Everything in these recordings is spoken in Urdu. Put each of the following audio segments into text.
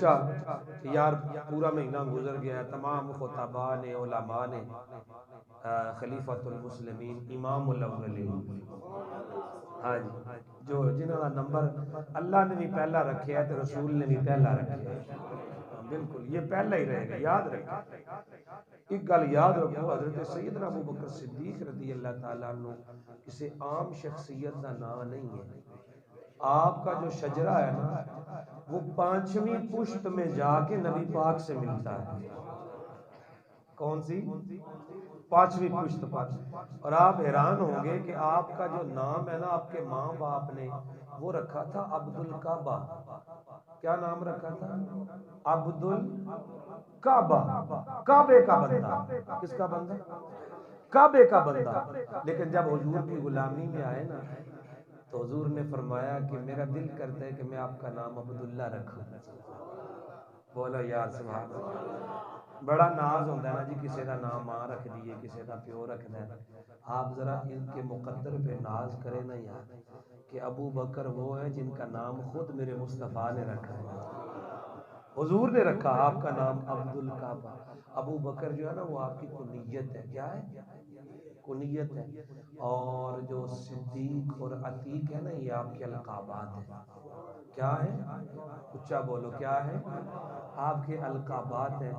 سوچا کہ یار پورا مہینہ گزر گیا، تمام خطباء نے، علماء نے، خلیفۃ المسلمین، امام الاولین، ہاں جی، جو جنہوں کا نمبر اللہ نے بھی پہلا رکھے ہے تو رسول نے بھی پہلا رکھے ہے، بالکل یہ پہلا ہی رہے گا، یاد رکھیں ایک گل یاد رکھو، حضرت سیدنا ابو بکر صدیق رضی اللہ تعالیٰ عنہ کسی عام شخصیت کا نام نہیں ہے، آپ کا جو شجرہ ہے نا وہ 5ویں پشت میں جا کے نبی پاک سے ملتا ہے، کون سی 5ویں پشت پر، اور آپ حیران ہوں گے کہ آپ کا جو نام ہے نا آپ کے ماں باپ نے وہ رکھا تھا عبد الکعبہ، کیا نام رکھا تھا؟ عبد الکعبہ، کعبے کا بندہ، کس کا بندہ؟ کعبے کا بندہ، لیکن جب حضور کی غلامی میں آئے نا تو حضور نے فرمایا کہ میرا دل کرتا ہے کہ میں آپ کا نام عبداللہ رکھوں، بولو یار سبحان اللہ، بڑا ناز ہوتا ہے نا جی، کسی کا نام ماں رکھ دیے، کسی کا پیو رکھ دے، آپ ذرا ان کے مقدر پہ ناز کریں نا یار، کہ ابو بکر وہ ہے جن کا نام خود میرے مصطفیٰ نے رکھا ہے، حضور نے رکھا آپ کا نام عبد الکعبہ، ابو بکر جو ہے نا وہ آپ کی کنیت ہے، کیا ہے؟ کنیت ہے، اور جو صدیق اور عتیق ہے نا یہ آپ کے القابات ہیں، کیا ہے؟ اچھا بولو کیا ہے؟ آپ کے القابات ہیں،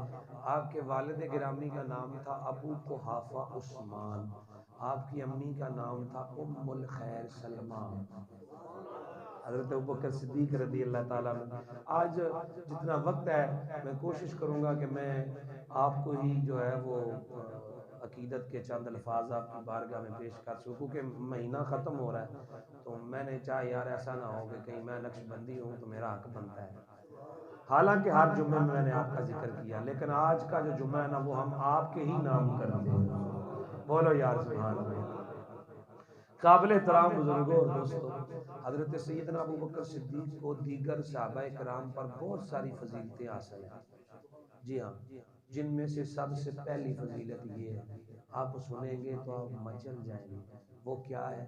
آپ کے والد گرامی کا نام تھا ابو قحافہ عثمان، آپ کی امی کا نام تھا ام الخیر سلمہ، حضرت ابوبکر صدیق رضی اللہ تعالیٰ عنہ۔ آج جتنا وقت ہے میں کوشش کروں گا کہ میں آپ کو ہی جو ہے وہ عقیدت کے چند الفاظ آپ کی بارگاہ میں پیش کر سکوں، کیونکہ مہینہ ختم ہو رہا ہے تو میں نے چاہا یار ایسا نہ ہو کہ کہیں میں نقش بندی ہوں تو میرا حق بنتا ہے، حالانکہ ہر جمعے میں نے آپ کا ذکر کیا، لیکن آج کا جو جمعہ ہے نا وہ ہم آپ کے ہی نام کرتے ہیں، بولو یار سبحان اللہ۔ قابل احترام بزرگوں اور دوستوں، حضرت سیدنا ابو بکر صدیق کو دیگر صحابہ کرام پر بہت ساری فضیلتیں حاصل ہیں، جی ہاں، جن میں سے سب سے پہلی فضیلت یہ ہے، آپ سنیں گے تو آپ مچل جائیں گے، وہ کیا ہے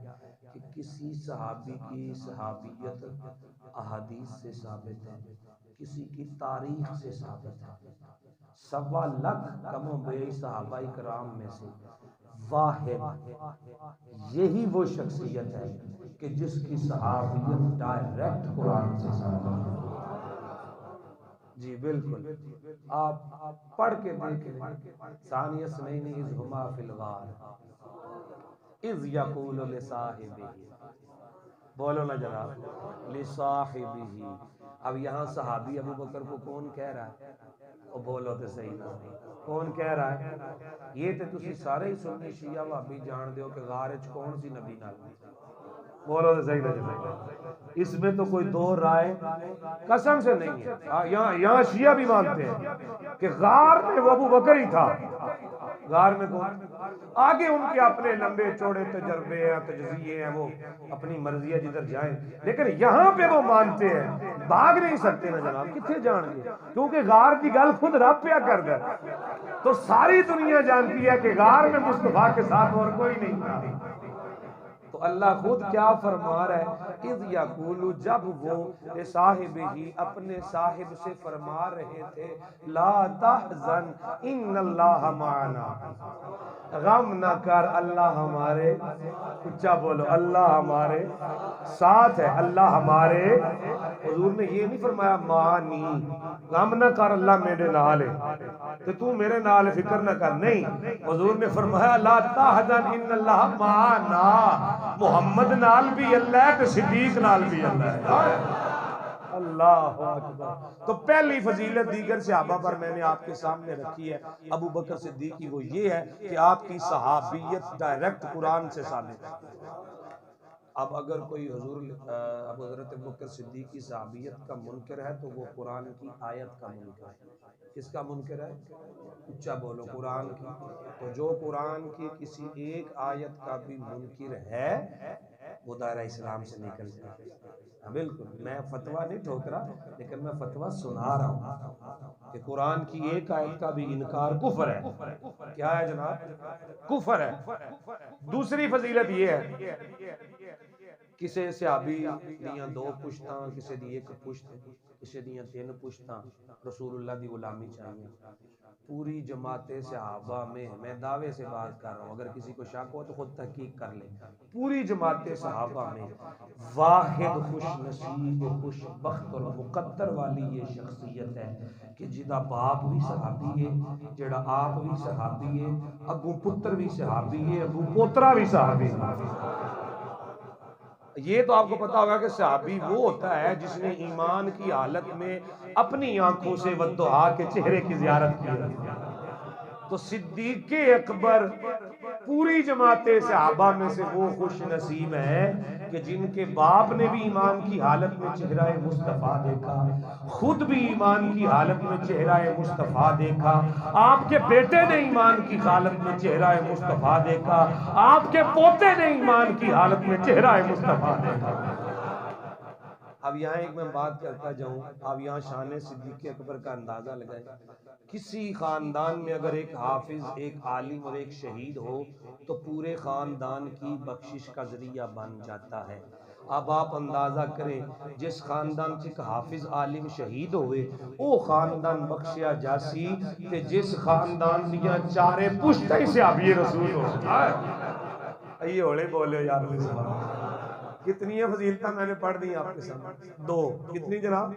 کہ کسی صحابی کی صحابیت احادیث سے ثابت ہے، کسی کی تاریخ سے ثابت ہے، 1.25 کم و بیش صحابہ کرام میں سے واحد یہی وہ شخصیت ہے کہ جس کی صحابیت ڈائریکٹ قرآن سے ثابت ہے، جی بالکل، آپ پڑھ کے دیکھ لیں، ثانی اثنین اذ ہما فی الغار اذ یقول لصاحبہ، بولو نا جناب، لصاحبہ، اب یہاں صحابی ابو بکر کو کون کہہ رہا ہے؟ او بولو تو صحیح نا، کون کہہ رہا ہے؟ یہ تے تسی سارے ہی سنی شیعہ وہابی جان دیو کہ غار وچ کون سی نبی نال، بولو تو صحیح نا جناب، اس میں تو کوئی دو رائے قسم سے نہیں ہے، یہاں شیعہ بھی مانتے ہیں کہ غار میں وہ ابو بکر ہی تھا، غار میں کون؟ آگے ان کے اپنے لمبے چوڑے تجربے ہیں، تجزیے ہیں، وہ اپنی مرضی ہے جدھر جائیں، لیکن یہاں پہ وہ مانتے ہیں، بھاگ نہیں سکتے نا جناب، کتنے جان گے، کیونکہ غار کی گل خود رب پیا کر دے، تو ساری دنیا جانتی ہے کہ غار میں مصطفیٰ کے ساتھ اور کوئی نہیں تھا، تو اللہ خود کیا فرما رہا ہے، اذ یقول، جب وہ صاحب ہی اپنے صاحب سے فرما رہے تھے، لا تحزن ان اللہ معنا، غم نہ کر اللہ ہمارے، اچھا بولو، اللہ ہمارے ساتھ ہے، اللہ ہمارے، حضور نے یہ نہیں فرمایا مانی، غم نہ کر اللہ میرے نال ہے تو میرے نال فکر نہ کر، نہیں، حضور نے فرمایا لا تحزن ان اللہ معنا، محمد نال بھی اللہ ہے تو صدیق نال بھی اللہ ہے، اللہ اکبر۔ تو پہلی فضیلت دیگر صحابہ پر میں نے آپ کے سامنے رکھی ہے، ابو بکر صدیق کی، وہ یہ ہے کہ آپ کی صحابیت ڈائریکٹ قرآن سے ثابت ہے۔ اب اگر کوئی اب حضرت ابو بکر صدیق کی صحابیت کا منکر ہے تو وہ قرآن کی آیت کا منکر ہے، کس کا منکر ہے؟ اچھا بولو، قرآن کی، تو جو قرآن کی کسی ایک آیت کا بھی منکر ہے وہ دائرہ اسلام سے نکل جائے، ہاں بالکل، میں فتویٰ نہیں ٹھوک رہا لیکن میں فتویٰ سنا رہا ہوں کہ قرآن کی ایک آیت کا بھی انکار کفر ہے، کیا ہے جناب؟ کفر ہے۔ دوسری فضیلت یہ ہے، کسی صحابی دیاں 2 پشتاں، کسی دی 1 پشت، اسے دیاں 3 پشتاں رسول اللہ دی غلامی چاہیے. پوری جماعت صحابہ میں دعوے سے بات کر رہا ہوں، اگر کسی کو شک ہو تو خود تحقیق کر لے. پوری جماعت صحابہ میں واحد خوش نصیب و خوش بخت اور مقدر والی یہ شخصیت ہے کہ جدا باپ بھی صحابی ہے، جڑا آپ بھی صحابی ہے، اگوں پتر بھی صحابی ہے، اگوں پوترا بھی صحابی ہے. یہ تو آپ کو پتا ہوگا کہ صحابی وہ ہوتا ہے جس نے ایمان کی حالت میں اپنی آنکھوں سے والدعا کے چہرے کی زیارت کی ہے. تو صدیق اکبر پوری جماعت صحابہ میں سے وہ خوش نصیب ہیں کہ جن کے باپ نے بھی ایمان کی حالت میں چہرہ مصطفیٰ دیکھا، خود بھی ایمان کی حالت میں چہرہ مصطفیٰ دیکھا، آپ کے بیٹے نے ایمان کی حالت میں چہرہ مصطفیٰ دیکھا، آپ کے پوتے نے ایمان کی حالت میں چہرہ مصطفیٰ دیکھا. اب یہاں ایک میں بات کرتا جاؤں، اب یہاں شان صدیق اکبر کا اندازہ لگائیں. کسی خاندان میں اگر ایک حافظ، ایک عالم اور ایک شہید ہو تو پورے خاندان کی بخشش کا ذریعہ بن جاتا ہے. اب آپ اندازہ کریں جس خاندان سے ایک حافظ عالم شہید ہوئے او خاندان بخشیا جاسی تے جس خاندان دیا 4 پشتہ ہی صحابی رسول ہو. یہ ہوڑے بولے یار میرے ساتھ. کتنی فضیلتیں میں نے پڑھ دی آپ کے سامنے؟ 2. کتنی جناب؟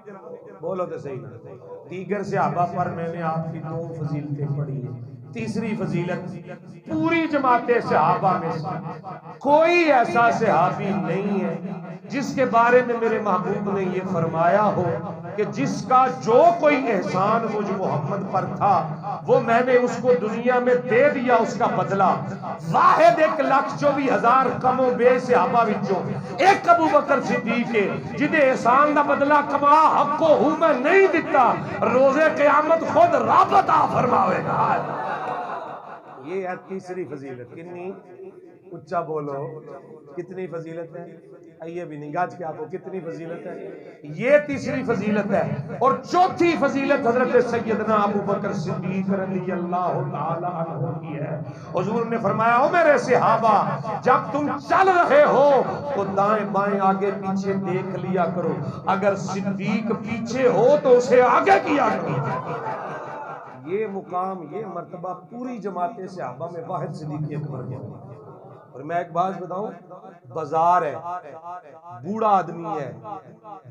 بولو تو صحیح نہ. دیگر صحابہ پر میں نے آپ کی 2 فضیلتیں پڑھی ہیں. تیسری فضیلت، پوری جماعت صحابہ میں سے کوئی ایسا صحابی نہیں ہے جس کے بارے میں میرے محبوب نے یہ فرمایا ہو کہ جس کا جو کوئی احسان مجھ محمد پر تھا وہ میں نے اس کو دنیا میں دے دیا اس کا بدلہ. واحد 1,24,000 کم و بے صحابہ وچوں ایک ابو بکر صدیق ہے جدے احسان دا بدلہ کما حق کو ہوں میں نہیں دیتا، روز قیامت خود رب عطا فرماوے گا. یہ ہے تیسری فضیلت. کتنی؟ اچھا بولو. کتنی فضیلت ہے؟ آئیے بھی نہیں گاج کے آپ کو کتنی فضیلت ہے؟ یہ تیسری فضیلت ہے. اور چوتھی فضیلت حضرت سیدنا ابو بکر صدیق رضی اللہ تعالی عنہ کی ہے. حضور نے فرمایا او میرے صحابہ جب تم چل رہے ہو تو دائیں بائیں آگے پیچھے دیکھ لیا کرو، اگر صدیق پیچھے ہو تو اسے آگے کیا کرو. یہ مقام، یہ مرتبہ پوری جماعت صحابہ میں واحد صدیق اکبر کے. اور میں ایک بات بتاؤں، بازار ہے، بوڑھا آدمی ہے،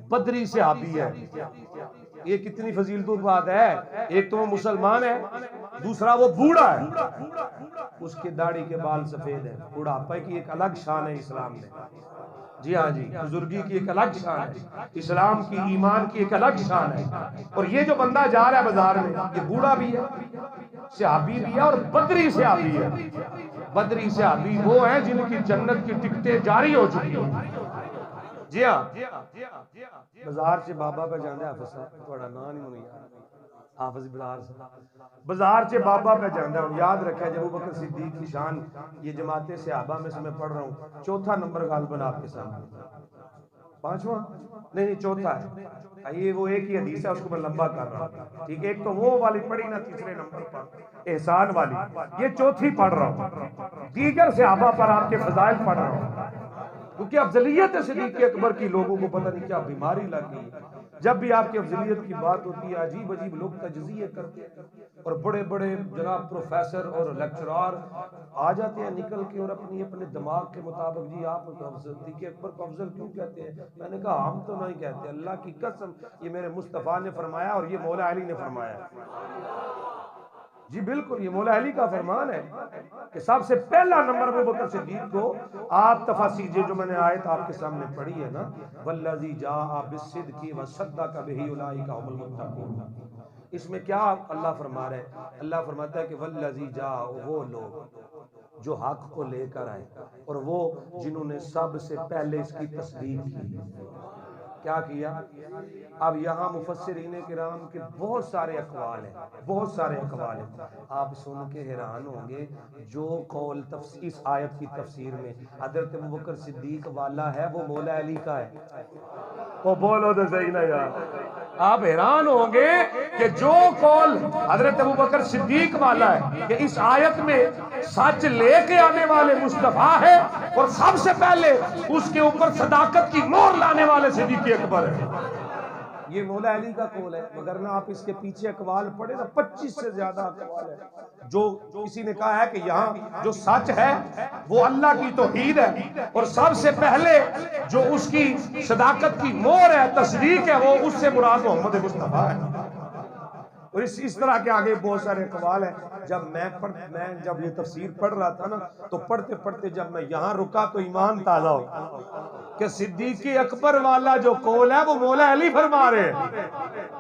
بدری صحابی ہے. یہ کتنی فضیلتوں کی بات ہے. ایک تو وہ مسلمان ہے، دوسرا وہ بوڑھا ہے، اس کے داڑھی کے بال سفید ہیں. بوڑھاپے کی ایک الگ شان ہے اسلام میں. جی ہاں جی، بزرگی کی ایک الگ شان ہے، اسلام کی ایمان کی ایک الگ شان ہے. اور یہ جو بندہ جا رہا ہے بازار میں یہ بوڑھا بھی ہے، صحابی بھی ہے اور بدری صحابی ہے. بدری صحابی وہ ہیں جن کی جنت کی ٹکٹیں جاری ہو چکی ہیں. جی ہاں، بازار سے بابا پہ جاندے حافظ صاحب تھوڑا نام نہیں ہونا یاد. حافظ بازار سے بابا پہ جاندے ہوں. یاد رکھا جب ابو بکر صدیق کی شان یہ جماعت صحابہ میں سے میں پڑھ رہا ہوں. چوتھا نمبر غالباً آپ کے سامنے، 5واں نہیں چوتھا ہے. یہ وہ ایک ہی حدیث ہے اس کو میں لمبا کر رہا ہوں. ٹھیک ہے، ایک تو وہ والی پڑھی نا تیسرے نمبر پر احسان والی، یہ چوتھی پڑھ رہا ہوں. دیگر صحابہ پر آپ کے فضائل پڑھ رہا ہوں کیونکہ افضلیت صدیق اکبر کی لوگوں کو پتہ نہیں کیا بیماری لگ گئی. جب بھی آپ کی افضلیت کی بات ہوتی ہے عجیب عجیب لوگ تجزیے کرتے ہیں اور بڑے بڑے جناب پروفیسر اور لیکچرار آ جاتے ہیں نکل کے اور اپنے دماغ کے مطابق جی آپ صدیق اکبر کو افضل کیوں کہتے ہیں. میں نے کہا ہم تو نہیں کہتے، اللہ کی قسم یہ میرے مصطفیٰ نے فرمایا اور یہ مولا علی نے فرمایا. جی بالکل یہ مولا علی کا فرمان ہے کہ سب سے پہلا نمبر ابو بکر صدیق کو. آپ تفاسیر جو میں نے آیت آپ کے سامنے پڑھی ہے نا، والذی جاء بالصدق وصدق بہ اولئک هم المتقون، اس میں کیا اللہ فرما رہا ہے؟ اللہ فرماتا ہے کہ والذی جاء، وہ لوگ جو حق کو لے کر آئے اور وہ جنہوں نے سب سے پہلے اس کی تصدیق کی. کیا کیا؟ اب یہاں مفسرین کرام کے بہت سارے اقوال ہیں، بہت سارے اقوال ہیں. آپ سن کے حیران ہوں گے جو قول اس آیت کی تفسیر میں حضرت ابوبکر صدیق والا ہے وہ مولا علی کا ہے. وہ بولو تو صحیح نا یار. آپ حیران ہوں گے کہ جو قول حضرت ابوبکر صدیق والا ہے کہ اس آیت میں سچ لے کے آنے والے مصطفیٰ ہے اور سب سے پہلے اس کے اوپر صداقت کی مہر لانے والے صدیق اکبر ہے. یہ مولا علی کا قول ہے، مگر نہ آپ اس کے پیچھے اقوال پڑھے نا 25 سے زیادہ اقوال ہے۔ جو کسی نے کہا ہے کہ یہاں جو سچ ہے وہ اللہ کی توحید ہے، اور سب سے پہلے جو اس کی صداقت کی مہر ہے، تصدیق ہے، وہ اس سے مراد محمد مصطفیٰ ہے۔ اور اس طرح کے آگے بہت سارے اقوال ہیں۔ جب میں جب یہ تفسیر پڑھ رہا تھا نا تو پڑھتے پڑھتے جب میں یہاں رکا تو ایمان تازہ ہو کہ صدیق اکبر والا جو قول ہے وہ مولا علی فرما رہے ہیں۔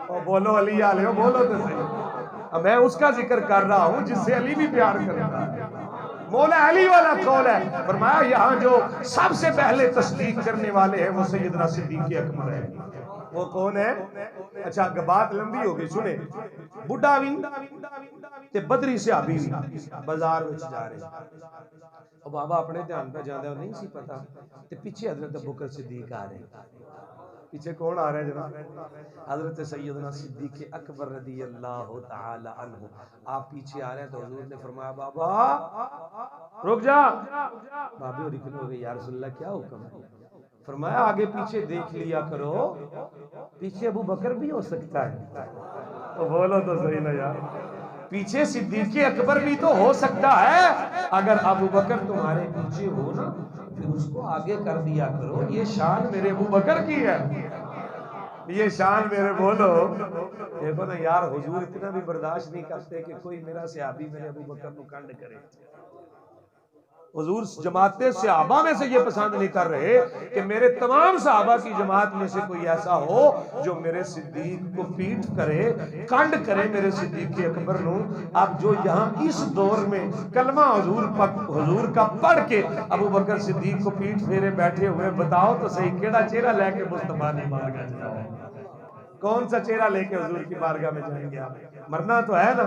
اور بولو علی آلے ہو، بولو تو صحیح۔ میں اس کا ذکر کر رہا ہوں جس سے علی بھی پیار کرتا ہے، مولا علی والا قول ہے۔ فرمایا یہاں جو سب سے پہلے تصدیق کرنے والے ہیں وہ سیدنا صدیق اکبر ہے۔ وہ کون ہے؟ اچھا بات لمبی ہوگی، سنیں۔ بڈھا بھی تے بدری صحابی بھی بازار وچ جا رہے، اور بابا اپنے دھیان پہ جاندے نہیں سی پتا تے پیچھے حضرت ابوبکر صدیق آ رہے۔ پیچھے کون آ رہا ہے جناب؟ حضرت سیدنا صدیق اکبر رضی اللہ تعالی عنہ آپ پیچھے آ رہے ہیں تو حضور نے فرمایا بابا رک جا۔ بابے اور اکنے ہو گئے، یا رسول اللہ کیا حکم ہے؟ فرمایا آگے پیچھے دیکھ لیا کرو، پیچھے ابو بکر بھی ہو سکتا ہے۔ تو بولو تو صحیح نا یار، پیچھے صدیق اکبر بھی تو ہو سکتا ہے۔ اگر ابو بکر تمہارے پیچھے ہو نا پھر اس کو آگے کر دیا کرو، یہ شان میرے ابو بکر کی ہے، یہ شان میرے بولو۔ دیکھو نا یار، حضور اتنا بھی برداشت نہیں کرتے کہ کوئی میرا صحابی میرے ابو بکر کو کنڈ کرے۔ حضور جماعت صحابہ میں سے یہ پسند نہیں کر رہے کہ میرے تمام صحابہ کی جماعت میں سے کوئی ایسا ہو جو میرے صدیق کو پیٹ کرے، کنڈ کرے میرے صدیق اکبر نو۔ اب جو یہاں اس دور میں کلمہ حضور کا پڑھ کے ابو بکر صدیق کو پیٹ پھیرے بیٹھے ہوئے، بتاؤ تو صحیح کیڑا چہرہ لے کے مصطفیٰ نے بارگاہ جاؤ؟ کون سا چہرہ لے کے حضور کی بارگاہ میں جائیں گے آپ؟ مرنا تو ہے نا،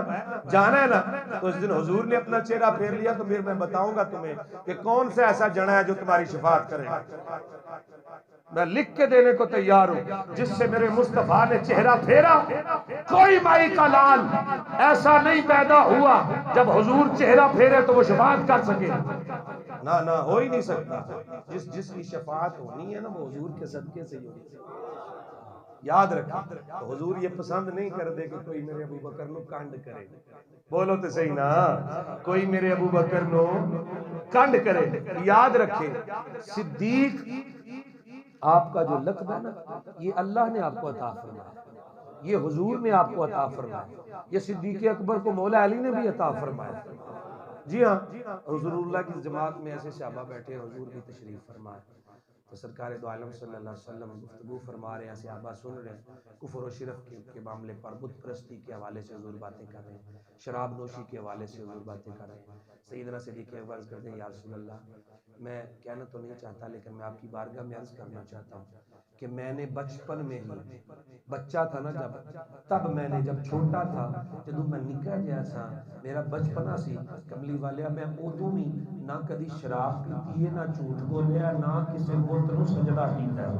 جانا ہے نا۔ تو اس دن حضور نے اپنا چہرہ پھیر لیا تو پھر میں بتاؤں گا تمہیں کہ کون سا ایسا جنا ہے جو تمہاری شفاعت کرے گا۔ میں لکھ کے دینے کو تیار ہوں، جس سے میرے مصطفیٰ نے چہرہ پھیرا کوئی مائی کا لال ایسا نہیں پیدا ہوا جب حضور چہرہ پھیرے تو وہ شفاعت کر سکے۔ نہ ہو ہی نہیں سکتا۔ جس کی شفاعت ہونی ہے نا وہ حضور کے صدقے سے ہی ہونی ہے، یاد رکھیں۔ تو حضور یہ پسند نہیں کر دے کہ کوئی میرے ابو بکر نو کنڈ کرے۔ بولو تو صحیح نا، کوئی میرے ابو بکر نو کنڈ کرے۔ یاد رکھیں صدیق آپ کا جو لقب ہے نا یہ اللہ نے آپ کو عطا فرمایا، یہ حضور نے آپ کو عطا فرمایا، یہ صدیق اکبر کو مولا علی نے بھی عطا فرمایا۔ جی ہاں، حضور اللہ کی جماعت میں ایسے صحابہ بیٹھے، حضور بھی تشریف فرمائے تو سرکار دو عالم صلی اللہ علیہ وسلم گفتگو فرما رہے ہیں، صحابہ سن رہے ہیں، کفر و شرک کے معاملے پر، بت پرستی کے حوالے سے حضور باتیں کر رہے ہیں، شراب نوشی کے حوالے سے حضور باتیں کر رہے ہیں۔ سیدنا صدیق اکبر عرض کرتے ہیں یا رسول اللہ، میں کہنا تو نہیں چاہتا لیکن میں آپ کی بارگاہ میں عرض کرنا چاہتا ہوں کہ میں نے بچپن میں ہی، بچہ تھا نا تب میں نے جب چھوٹا تھا جدو میں نکا جیسا میرا بچپنا سی کملی والیا، میں ادو بھی نہ کدی شراب پیتی ہے، نہ جھوٹ بولیا، نہ کسی بت نو سجدہ کیتا ہے۔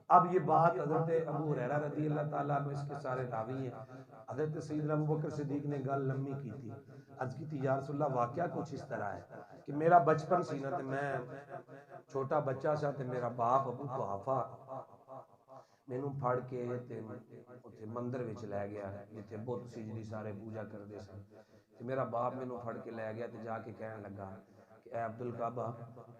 اب یہ بات حضرت ابو ہریرہ رضی اللہ تعالیٰ عنہ اس کے سارے راوی ہیں، حضرت سیدنا ابو بکر صدیق نے گل لمبی کی تھی، عرض کی تھی یا رسول اللہ واقعہ کچھ اس طرح ہے کہ میرا بچپن سی نا تے میں چھوٹا بچہ سا تے میرا باپ ابو قحافہ مینوں پھڑ کے تے اوتھے مندر وچ لے گیا جتھے بت سی جڑی سارے پوجا کردے سن، تے میرا باپ مینوں پھڑ کے لے گیا تے جا کے کہن لگا کہ اے عبدالکعبہ،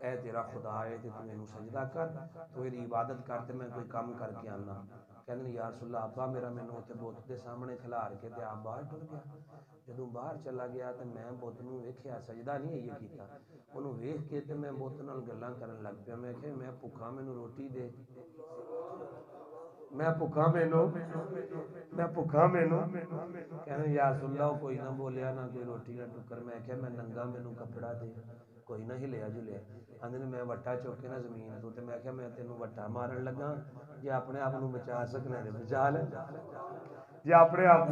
اے تیرا خدا ہے تے تو مینوں سجدہ کر، تو میری عبادت کر تے میں کوئی کام کر کے آنا۔ کہنے یا رسول اللہ ابا میرا مینوں اوتھے بت دے سامنے کھلار کے تے آپ باہر ٹر گیا۔ جدوں باہر چلا گیا تے میں بت نوں ویکھیا، سجدہ نہیں یہ کیتا، اونوں ویکھ کے تے میں بت نال گلاں کرن لگ پیا، میں کہ میں بھکھا مینوں روٹی دے، میں بھکھا مینوں کہنے یا رسول اللہ کوئی نہ بولیا، نہ کوئی روٹی نہ ٹکر، میں کہ میں ننگا مینوں کپڑا دے، کوئی نہ ہلیا جلیا۔ آندے نے میں وٹا چوک کے نہ زمین تو تے میں کہ میں تینوں وٹا مارن لگا، جے اپنے آپ نوں بچا سکنا تے بچا لے، جے اپنے آپ۔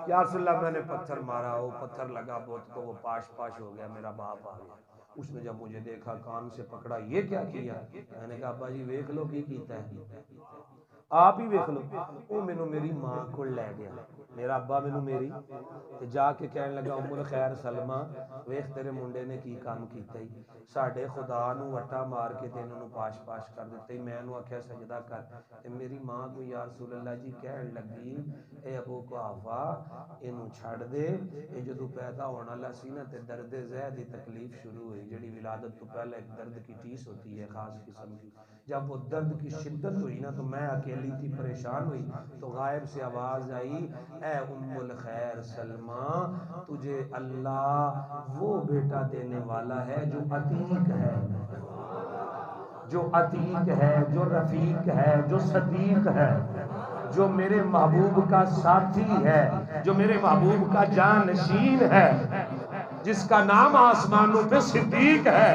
یا رسول اللہ میں نے پتھر مارا، وہ پتھر لگا بت کو، وہ پاش ہو گیا، میرا باپ آ گیا، اس نے جب مجھے دیکھا کان سے پکڑا، یہ کیا کیا؟ میں نے کہا ابا جی ویکھ لو کی کیتا ہے۔ آپ ہی ویکھ لو وہ مینوں میری ماں کو لے گیا میرا ابا مینوں میری تے جا کے کہن لگا ام الخیر سلمہ ویکھ تیرے منڈے نے کی کام کیتا ہی ساڈے خدا نو وٹا مار کے تے انہاں نو پاش پاش کر دتا ہی میں انہوں آکھیا سجدہ کر تے میری ماں کو یا رسول اللہ جی کہن لگی اے ابو قحافہ اینوں چھڑ دے اے جدوں پیدا ہونے والا سی نا تے درد ذہ دی تکلیف شروع ہوئی جڑی ولادت تو پہلے ایک درد کی ٹیس ہوتی ہے خاص قسم کی جب وہ درد کی شدت ہوئی نا تو میں اکیلی تھی پریشان ہوئی تو غائب سے آواز آئی اے ام الخیر سلمہ تجھے اللہ وہ بیٹا دینے والا ہے جو عتیق ہے جو عتیق ہے جو رفیق ہے جو صدیق ہے جو میرے محبوب کا ساتھی ہے جو میرے محبوب کا جانشین ہے جس کا نام آسمانوں پہ صدیق ہے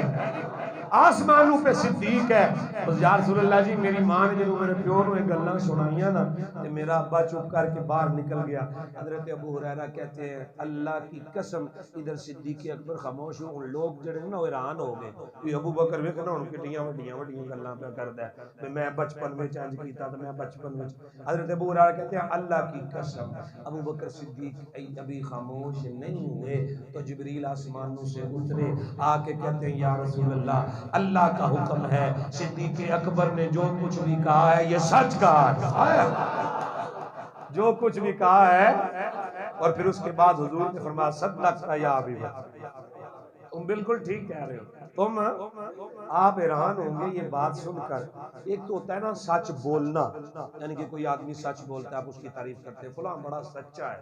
آسمانوں پہ صدیق ہے بس یا رسول اللہ جی میری ماں نے جب میرے پیو نو گلاں سنائیاں نا تے میرا ابا چپ کر کے باہر نکل گیا حضرت ابو ہریرہ کہتے ہیں اللہ کی قسم ادھر صدیق اکبر خاموش ہو ان لوگ جڑے نا حیران ہو گئے کہ ابو بکر ویکھ نا ہن کڈیاں وڈیاں گلاں پہ کردا ہے میں بچپن وچ انج کیتا تے میں بچپن وچ حضرت ابو ہریرہ کہتے ہیں اللہ کی قسم ابو بکر صدیق ابھی خاموش نہیں ہوئے تو جبریل آسمانوں سے اترے آ کے کہتے ہیں یا رسول اللہ کا حکم ہے صدیق اکبر نے جو کچھ بھی کہا ہے یہ سچ کہا ہے جو کچھ بھی کہا ہے اور پھر اس کے بعد حضور نے فرمایا صدقت یا ابی بکر تم بالکل ٹھیک کہہ رہے ہو تم آپ حیران ہوں گے یہ بات سن کر ایک تو ہوتا ہے نا سچ بولنا یعنی کہ کوئی آدمی سچ بولتا ہے آپ اس کی تعریف کرتے ہیں فلاں بڑا سچا ہے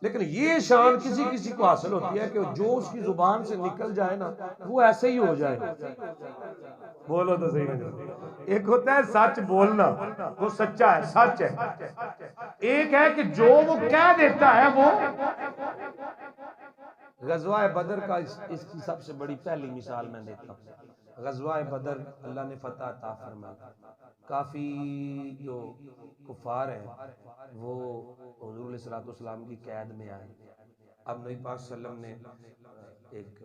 لیکن یہ شان کسی کسی کو حاصل ہوتی ہے کہ جو اس کی زبان سے نکل جائے نا وہ ایسے ہی ہو جائے بولو تو صحیح نہیں ایک ہوتا ہے سچ بولنا وہ سچا ہے سچ ہے ایک ہے کہ جو وہ کہہ دیتا ہے وہ غزوہ بدر کا اس کی سب سے بڑی پہلی مثال میں دیتا ہوں غزوہ بدر اللہ نے فتح عطا فرمائی کافی جو کفار ہیں وہ حضور علیہ الصلوۃ والسلام کی قید میں آئے اب نبی پاک صلی اللہ علیہ وسلم نے ایک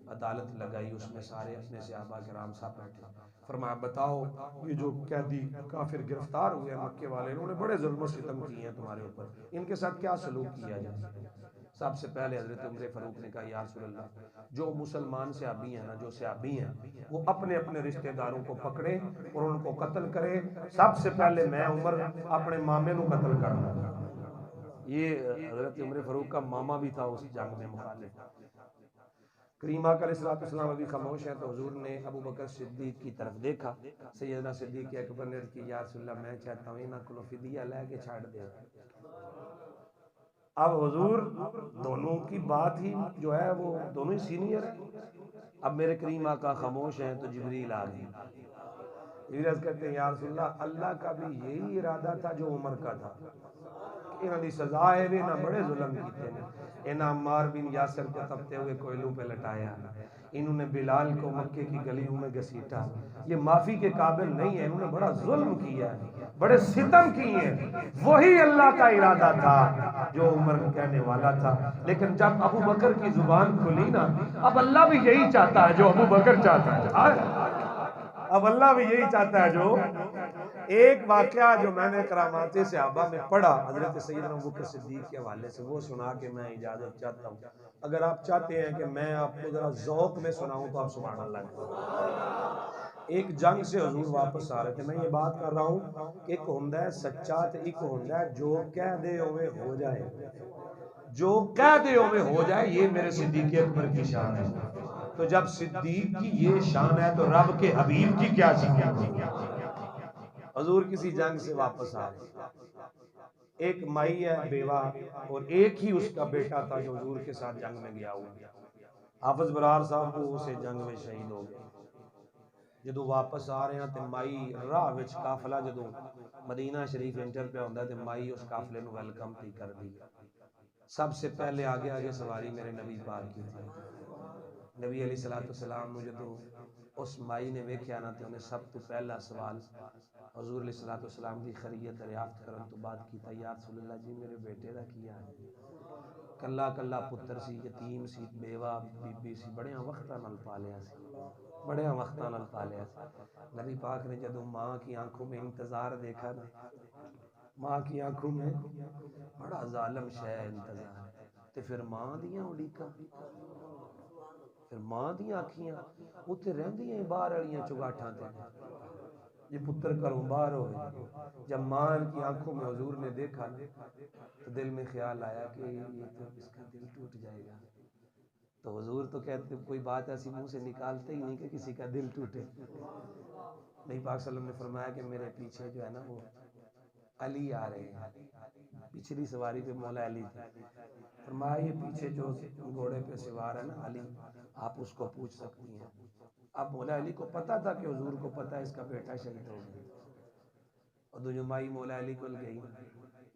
عدالت لگائی اس میں سارے اپنے صحابہ کرام صاحب بیٹھے فرمایا بتاؤ یہ جو قیدی کافر گرفتار ہوئے ہیں مکے والے انہوں نے بڑے ظلم و ستم کیے ہیں تمہارے اوپر ان کے ساتھ کیا سلوک کیا جائے سب سے پہلے حضرت عمر فاروق نے کہا یا رسول اللہ جو مسلمان صحابی ہیں نا جو صحابی ہیں وہ اپنے اپنے رشتہ داروں کو پکڑے اور ان کو قتل کرے سب سے پہلے میں عمر اپنے مامے نو قتل کرنا یہ حضرت عمر فاروق کا ماما بھی تھا اس جنگ میں مخالف کریم آقا علیہ الصلوۃ والسلام ابھی خاموش ہیں تو حضور نے ابو بکر صدیق کی طرف دیکھا سیدنا صدیق اکبر نے عرض کی یا رسول اللہ میں چاہتا ہوں انہاں کو فدیہ لے کے چھاڑ دے اب حضور دونوں کی بات ہی جو ہے وہ دونوں ہی سینئر ہیں اب میرے کریم آقا خاموش ہیں تو جبریل آ گئی جبریل عرض کرتے ہیں یا رسول اللہ اللہ کا بھی یہی ارادہ تھا جو عمر کا تھا انہوں نے سزا ہے بھی نہ بڑے ظلم کیتے ہیں انہاں عمار بن یاسر کو تپتے ہوئے کوئلوں پہ لٹایا انہوں نے بلال کو مکے کی گلیوں میں گھسیٹا یہ معافی کے قابل نہیں ہے انہوں نے بڑا ظلم کیا ہے بڑے ستم کیے ہیں وہی اللہ کا ارادہ تھا جو عمر کہنے والا تھا لیکن جب ابو بکر کی زبان کھلی نا اب اللہ بھی یہی چاہتا ہے جو ابو بکر چاہتا ہے اب اللہ بھی یہی چاہتا ہے جو ایک واقعہ جو میں نے کرامات صحابہ میں پڑھا حضرت سیدنا ابوبکر صدیق کے حوالے سے وہ سنا کے میں اجازت چاہتا ہوں اگر آپ چاہتے ہیں کہ میں آپ کو ذرا ذوق میں سناؤں تو آپ سبحان اللہ ایک جنگ سے حضور واپس آ رہے تھے میں یہ بات کر رہا ہوں کہ ایک ہوندہ ہے سچا تے ایک ہوندہ ہے جو کہہ دے ہوئے ہو جائے جو کہہ دے ہوئے ہو جائے یہ میرے صدیق اکبر کی شان ہے تو جب صدیق کی یہ شان ہے تو رب کے حبیب کی کیا شان ہے حضور کسی جنگ سے واپس آ رہے ایک مائی ہے بیوہ اور ایک ہی اس کا بیٹا تھا جو حضور کے ساتھ جنگ میں گیا ہوا حافظ برار صاحب کو اسے جنگ میں شہید ہو گئے جدو واپس آ رہے ہیں تے مائی راہ وچ قافلہ جدو مدینہ شریف انٹر پہ ہوندا تے مائی اس قافلے نو ویلکم تھی کر دی سب سے پہلے آگے آگے سواری میرے نبی پاک کی تھی نبی علیہ الصلوۃ والسلام نے جدو اس مائی نے ویکھیا نا تے انہیں سب تو پہلا سوال حضور علیہ الصلوۃ والسلام کی خیریت دریافت کرن تو بعد کیتا یا رسول اللہ جی میرے بیٹے دا کیا ہے کلا کلا پتر سی، یتیم سی، بیوہ بی بی سی، بڑیاں وقتاں نال پالیا سی، بڑیاں وقتاں نال پالیا سی۔ نبی پاک نے جدوں ماں کی آنکھوں میں انتظار دیکھا نا، ماں کی آنکھوں میں بڑا ظالم شے انتظار، تے پھر ماں دیاں اڑیکاں، پھر ماں دیاں اکھیاں اتھے رہندیاں باہر والیاں چگاٹھاں تے، یہ پتر گھروں باہر ہوئے۔ جب ماں کی آنکھوں میں حضور نے دیکھا نا تو دل میں خیال آیا کہ یہ تو اس کا دل ٹوٹ جائے گا، تو حضور تو کہتے کوئی بات ایسی منہ سے نکالتے ہی نہیں کہ کسی کا دل ٹوٹے۔ نبی پاک صلی اللہ علیہ وسلم نے فرمایا کہ میرے پیچھے جو ہے نا وہ علی آ رہے ہیں، پچھلی سواری پہ مولا علی تھے، فرمایا یہ پیچھے جو گھوڑے پہ سوار ہے نا علی، آپ اس کو پوچھ سکتی ہیں۔ اب مولا علی کو پتا تھا کہ حضور کو پتا ہے اس کا بیٹا شہید ہو گیا، اور دو جمائی مولا علی کو گئی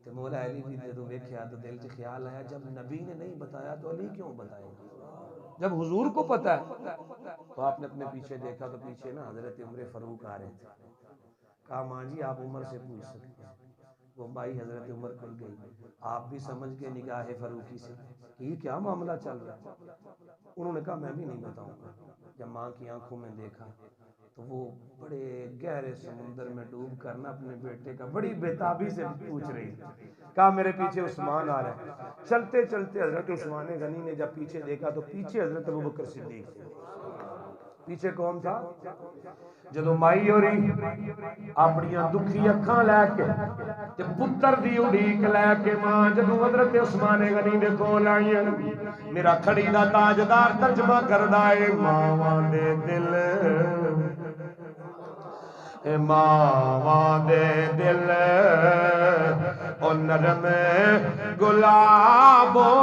تو مولا علی بھی جدوں ویکھیا تو دل چ خیال آیا جب نبی نے نہیں بتایا تو علی کیوں بتائے گا، جب حضور کو پتا ہے۔ تو آپ نے اپنے پیچھے دیکھا تو پیچھے نا حضرت عمر فاروق آ رہے تھے، کہا ماں جی آپ عمر سے پوچھ سکتے ہیں۔ وہ مائی حضرت عمر کو گئی، آپ بھی سمجھ کے نگاہ فاروقی سے کہ یہ کیا معاملہ چل رہا ہے، انہوں نے کہا میں بھی نہیں بتاؤں گا۔ جب ماں کی آنکھوں میں دیکھا تو وہ بڑے گہرے سمندر میں ڈوب کر نا اپنے بیٹے کا بڑی بےتابی سے پوچھ رہی تھی، کہا میرے پیچھے عثمان آ رہا ہے۔ چلتے چلتے حضرت عثمان غنی نے جب پیچھے دیکھا تو پیچھے حضرت ابوبکر صدیق تھے۔ پیچھے کون تھا؟ جدو مائی ہوری اپنی دکھی اکھاں لے کے تے پتر دی اڑیک لے کے ماں جدو حضرت عثمان غنی دے کول آئی، میرا کھڑی دا تاجدار ترجمہ کردا اے ماواں دے دل، اے ماواں دے دل او نرم گلابوں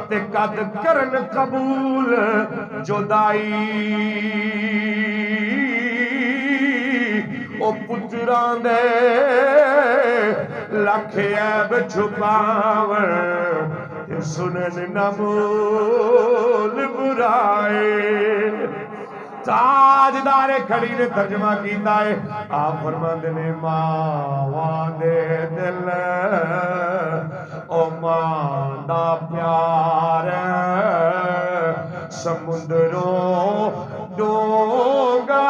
تے قد کرن قبول جدائی، او پتران دے لکھ عیب چھپاون تے سنن نہ مول برائے۔ تاجدار کھڑی نے ترجمہ کیتا ہے، آپ فرماندے نے ماواں دے دل او ماں دا پیار سمندروں ڈونگا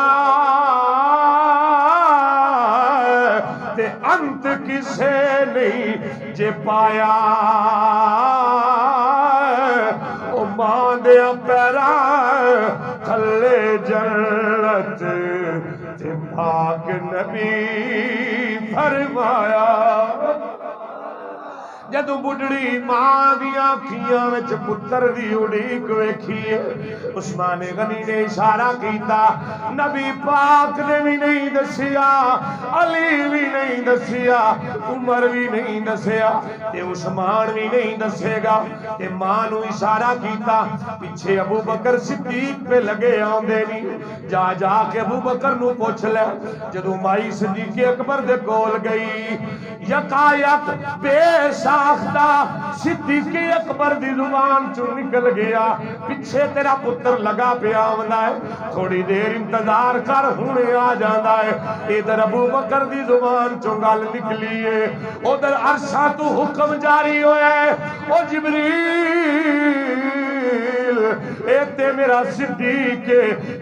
تے انت کسے نہیں جے پایا، او ماں دیا پیرا تھلے جنت تے پاک نبی فرمایا۔ جدو بڑھڑی ماں دیاں اکھیاں وچ پتر دی اڑیک ویکھیے، عثمان غنی نے اشارہ کیتا، نبی پاک نے بھی نہیں دسیا، علی بھی نہیں دسیا، عمر بھی نہیں دسیا تے عثمان بھی نہیں دسے گا، تے ماں نو اشارہ کیتا، پیچھے ابو بکر صدیق پہ لگے آندے نہیں، جا جا کے ابو بکر نو پوچھ لے۔ جدو مائی صدیق اکبر دے کول گئی، یکایک بے ساختہ صدیق اکبر دی زبان چوں نکل گیا، پیچھے تیرا پتر لگا پہ آمدہ ہے، تھوڑی دیر انتظار کر ہونے آ جاندہ ہے۔ ادھر ابو بکر دی زبان چوں گل نکلی ہے، ادھر عرشہ تو حکم جاری ہویا ہے، او جبریل ایتے میرا صدیق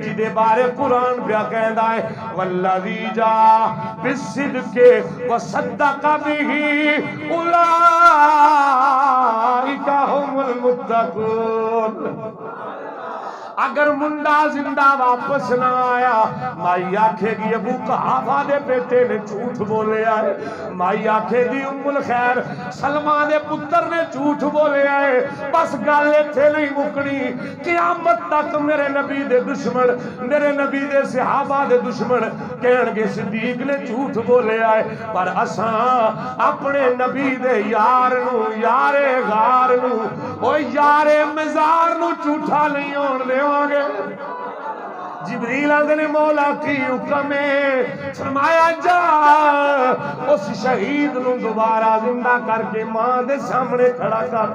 جدے بارے قرآن پیا کہندا ہے والذی جا بالصدق وصدق به اولئک هم المتقون۔ اگر منڈا زندہ واپس نہ آیا، مائی آکھے گی ابو قحافہ دے بیٹے نے جھوٹ بولے آئے، مائی آکھے گی ام الخیر سلمہ دے پتر نے جھوٹ بولے آئے، بس گالے تھے نہیں مکنی، قیامت تک میرے نبی دے دشمن، میرے نبی دے صحابہ دے دشمن کہنگے صدیق نے جھوٹ بولے آئے، پر اساں اپنے نبی دے یار نو، یار غار نو، او یار مزار نو جھوٹا نہیں ہون دے آگے۔ جبریل آدھے نے مولا کی حکم ہے، فرمایا جا اس شہید نو دوبارہ زندہ کر کے ماں دے سامنے کھڑا کر۔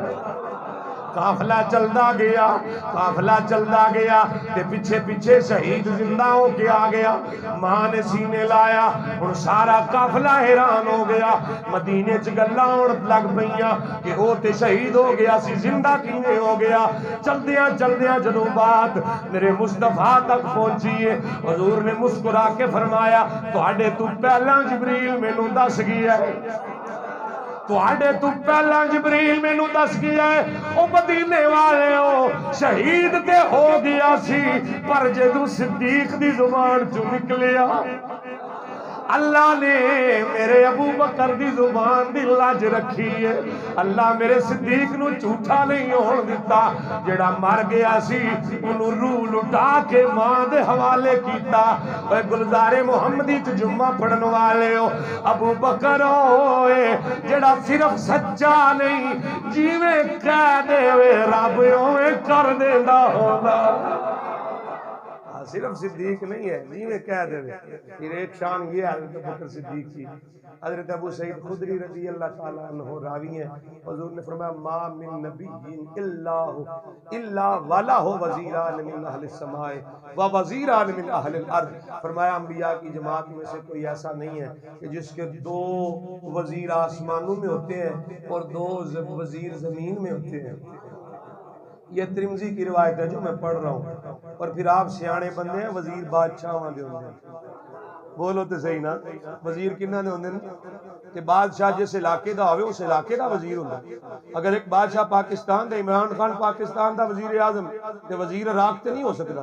قافلہ چلدا گیا، قافلہ چلدا گیا تے پیچھے پیچھے شہید زندہ ہو کے آ گیا، ماں نے سینے لایا، ہن سارا قافلہ حیران ہو گیا، مدینے چ گلاں ہون لگ پئیاں کہ او تے شہید ہو گیا سی، زندہ کیویں ہو گیا؟ چلدیاں چلدیاں جدوں بات میرے مصطفیٰ تک پہنچی ہے، حضور نے مسکرا کے فرمایا تواڈے تو پہلا جبریل مینوں دس گیا ہے، تواڈے تو پہلا جبریل مینوں دس گیا ہے، او مدینے والے ہو شہید تے ہو گیا سی، پر جدوں صدیق دی زبان چوں نکلیا اللہ نے میرے ابو بکر دی زبان دی لاج رکھی ہے، اللہ میرے صدیق نو جھوٹا نہیں ہون دیتا، جڑا مر گیا سی انہوں روح لٹا کے ماں دے حوالے کیتا۔ اے گلزار محمدی چ جمعہ پڑھن والے ہو، ابو بکر ہوئے جڑا صرف سچا نہیں جیویں کہہ دے رب اوویں کر دیندا ہوندا، صرف صدیق نہیں ہے جیویں کہہ دے۔ پھر ایک شان یہ ہے حضرت بکر صدیق کی، حضرت ابو سعید خدری رضی اللہ تعالیٰ عنہ راوی ہیں، حضور نے فرمایا ما من نبی الا ولا ہو وزیران من اہل السماء و وزیران من اہل الارض، فرمایا انبیاء کی جماعت میں سے کوئی ایسا نہیں ہے کہ جس کے دو وزیر آسمانوں میں ہوتے ہیں اور دو وزیر زمین میں ہوتے ہیں۔ یہ ترمذی کی روایت ہے جو میں پڑھ رہا ہوں، اور پھر آپ سیانے بندے ہیں وزیر بادشاہ دے ہوندے ہیں، بولو تے صحیح نا، وزیر کنہ دے ہوندے ہیں کہ بادشاہ جس علاقے دا ہوئے اس علاقے دا وزیر ہوندا۔ اگر ایک بادشاہ پاکستان دا عمران خان پاکستان دا وزیر اعظم تے وزیر عراق تے نہیں ہو سکتا،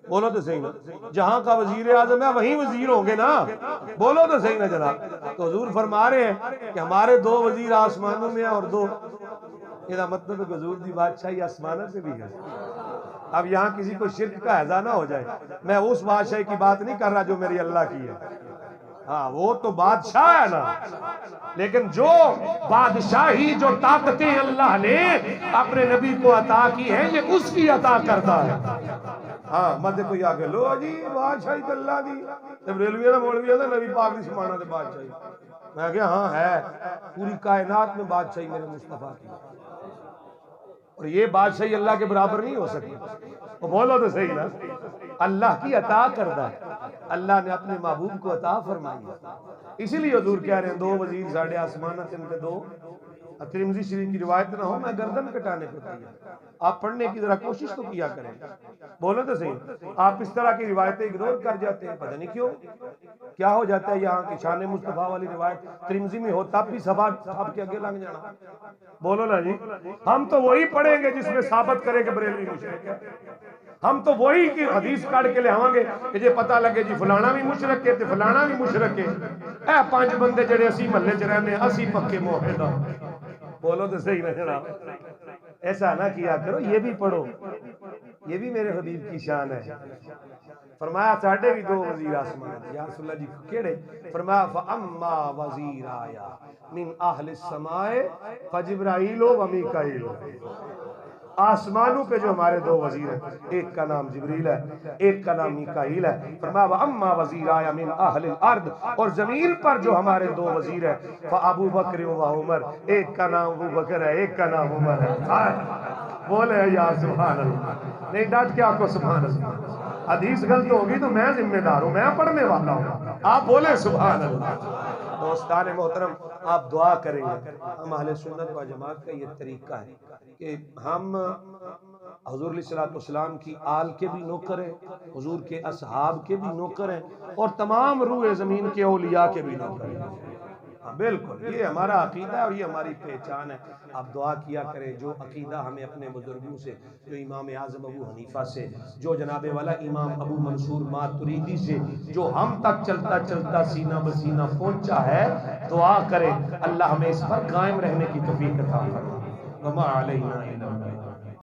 بولو تے صحیح نا، جہاں کا وزیر اعظم ہے وہیں وزیر ہوں گے نا، بولو تے صحیح نا جناب۔ تو حضور فرما رہے ہیں کہ ہمارے دو وزیر آسمانوں میں ہیں اور دو، یہ مطلب ہے حضور دی بادشاہی آسمانہ سے بھی ہے۔ اب یہاں کسی کو شرک کا ہیضہ نہ ہو جائے، میں اس بادشاہی کی بات نہیں کر رہا جو میری اللہ کی ہے، ہاں وہ تو بادشاہ ہے نا، لیکن جو بادشاہی جو طاقتیں اللہ نے اپنے نبی کو عطا کی ہیں یہ اس کی عطا کرتا ہے۔ ہاں مدد کوئی آگے لو جی بادشاہی تو اللہ دی، جب ریلوی دا مولوی دا نبی پاک دی سمانا دے بادشاہی، میں کہا ہاں ہے، پوری کائنات میں بادشاہی میرے مصطفیٰ کی، اور یہ بادشاہی اللہ کے برابر نہیں ہو سکتی، وہ بولو تو صحیح نا، اللہ کی عطا کردہ ہے، اللہ نے اپنے محبوب کو عطا فرمائی ہے، اسی لیے حضور کہہ رہے ہیں دو وزیر ساڑھے آسمانہ سے ان کے دو، ترمذی شریف کی روایت نہ ہو میں گردن کٹانے کو تیار، آپ پڑھنے کی ذرا کوشش تو کیا کریں، بولو تو صحیح، آپ اس طرح کی روایتیں اگنور کر جاتے ہیں، پتہ نہیں کیوں، کیا ہو جاتا ہے یہاں کی شان مصطفیٰ والی روایت ترمذی میں ہوتا بھی صحاب کے آگے لنگ جانا، بولو نا جی، ہم تو وہی پڑھیں گے جس میں ثابت کرے کہ بریلوی مشرک ہے، ہم تو وہی کی حدیث کاٹ کے لے آواں گے کہ جے پتہ لگے جی فلانا بھی مشرک ہے تے فلانا بھی مشرک ہے، اے پانچ بندے جڑے اسی محلے چ رہنے اسی پکے موحد ہاں، بولو تو صحیح نہ جناب، ایسا نہ کیا کرو، یہ بھی پڑھو، یہ بھی میرے حبیب کی شان ہے۔ فرمایا ساڑھے بھی دو وزیر آسمان، یا رسول اللہ جی کیڑے؟ فرمایا فَأَمَّا وَزِيرَ آیا مِنْ أَهْلِ السَّمَاءِ فَجِبْرَائِيلُ وَمِيكَائِيلُ، آسمانوں پہ جو ہمارے دو وزیر ہیں، ایک کا نام جبریل ہے ایک کا نام میکائیل ہے، فرمایا وَأَمَّا وَزِيرَ آیا مِنْ أَهْلِ الْأَرْضِ، اور زمین پر جو ہمارے دو وزیر ہیں فَأَبُو بَكْرٍ وَعُمَرٍ، ایک کا نام ابو بکر ہے ایک کا نام عمر ہے، بولے یا سبحان اللہ، نہیں ڈٹ کے آپ کو سبحان اللہ، حدیث غلط ہوگی تو میں ذمہ دار ہوں، میں پڑھنے والا ہوں، آپ بولے سبحان اللہ۔ دوستان محترم آپ دعا کریں گے، ہم اہل سنت و جماعت کا یہ طریقہ ہے کہ ہم حضور علیہ الصلوۃ والسلام کی آل کے بھی نوکر ہیں، حضور کے اصحاب کے بھی نوکر ہیں، اور تمام روح زمین کے اولیاء کے بھی نوکر ہیں، ہاں بالکل یہ ہمارا عقیدہ ہے اور یہ ہماری پہچان ہے۔ آپ دعا کیا کریں جو عقیدہ ہمیں اپنے بزرگوں سے، جو امام اعظم ابو حنیفہ سے، جو جناب والا امام ابو منصور ماتریدی سے، جو ہم تک چلتا چلتا سینہ بسینہ پہنچا ہے، دعا کریں اللہ ہمیں اس پر قائم رہنے کی توفیق عطا فرمائے۔ وما علینا الا